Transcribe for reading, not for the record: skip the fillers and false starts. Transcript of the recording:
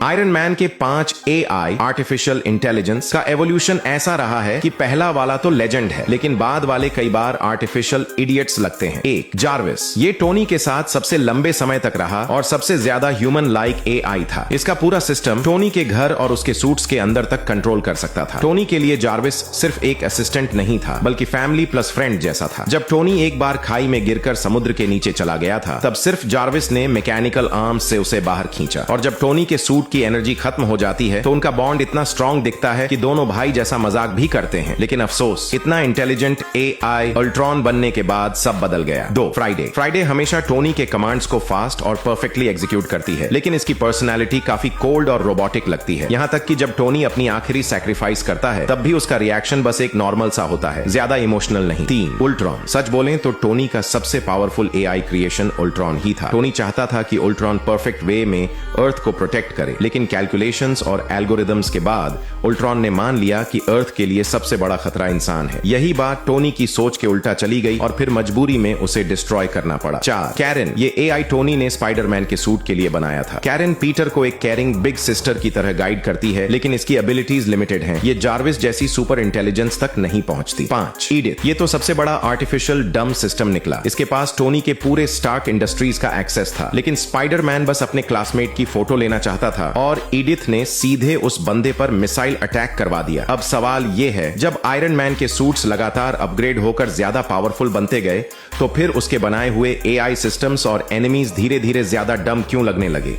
Iron man के 5 AI artificial intelligence का evolution ऐसा रहा है कि पहला वाला तो लेजेंड है, लेकिन बाद वाले कई बार आर्टिफिशियल इडियट्स लगते हैं। एक जार्विस, ये टोनी के साथ सबसे लंबे समय तक रहा और सबसे ज्यादा ह्यूमन लाइक AI था। इसका पूरा सिस्टम टोनी के घर और उसके सूट्स के अंदर तक कंट्रोल कर सकता था। टोनी के लिए जार्विस सिर्फ एक असिस्टेंट नहीं था, बल्कि फैमिली प्लस फ्रेंड जैसा था। जब टोनी एक बार खाई में गिरकर समुद्र के नीचे चला गया था, तब सिर्फ जार्विस ने मैकेनिकल आर्म्स से उसे बाहर खींचा। और जब टोनी के सूट की एनर्जी खत्म हो जाती है तो उनका बॉन्ड इतना स्ट्रांग दिखता है कि दोनों भाई जैसा मजाक भी करते हैं। लेकिन अफसोस, इतना इंटेलिजेंट AI अल्ट्रॉन बनने के बाद सब बदल गया। 2 फ्राइडे हमेशा टोनी के कमांड्स को फास्ट और परफेक्टली एग्जीक्यूट करती है, लेकिन इसकी पर्सनैलिटी काफी कोल्ड और रोबोटिक लगती है। यहाँ तक कि जब टोनी अपनी आखिरी सैक्रिफाइस करता है, तब भी उसका रिएक्शन बस एक नॉर्मल सा होता है, ज्यादा इमोशनल नहीं। 3 उल्ट्रॉन, सच बोलें तो टोनी का सबसे पावरफुल AI क्रिएशन उल्ट्रॉन ही था। टोनी चाहता था कि उल्ट्रॉन परफेक्ट वे में अर्थ को प्रोटेक्ट करे, लेकिन कैलकुलेशंस और एल्गोरिदम्स के बाद उल्ट्रॉन ने मान लिया कि अर्थ के लिए सबसे बड़ा खतरा इंसान है। यही बात टोनी की सोच के उल्टा चली गई और फिर मजबूरी में उसे डिस्ट्रॉय करना पड़ा। 4 कैरन, ये AI टोनी ने स्पाइडरमैन के सूट के लिए बनाया था। कैरन पीटर को एक केयरिंग बिग सिस्टर की तरह गाइड करती है, लेकिन इसकी एबिलिटीज लिमिटेड हैं। ये जार्विस जैसी सुपर इंटेलिजेंस तक नहीं पहुंचती। 5 ईडिथ, ये तो सबसे बड़ा आर्टिफिशियल डम सिस्टम निकला। इसके पास टोनी के पूरे स्टार्क इंडस्ट्रीज का एक्सेस था, लेकिन स्पाइडरमैन बस अपने क्लासमेट की फोटो लेना चाहता था और ईडिथ ने सीधे उस बंदे पर मिसाइल अटैक करवा दिया। अब सवाल ये है, जब आयरन मैन के सूट्स लगातार अपग्रेड होकर ज्यादा पावरफुल बनते गए, तो फिर उसके बनाए हुए AI सिस्टम्स और एनिमीज धीरे धीरे ज्यादा डम क्यों लगने लगे?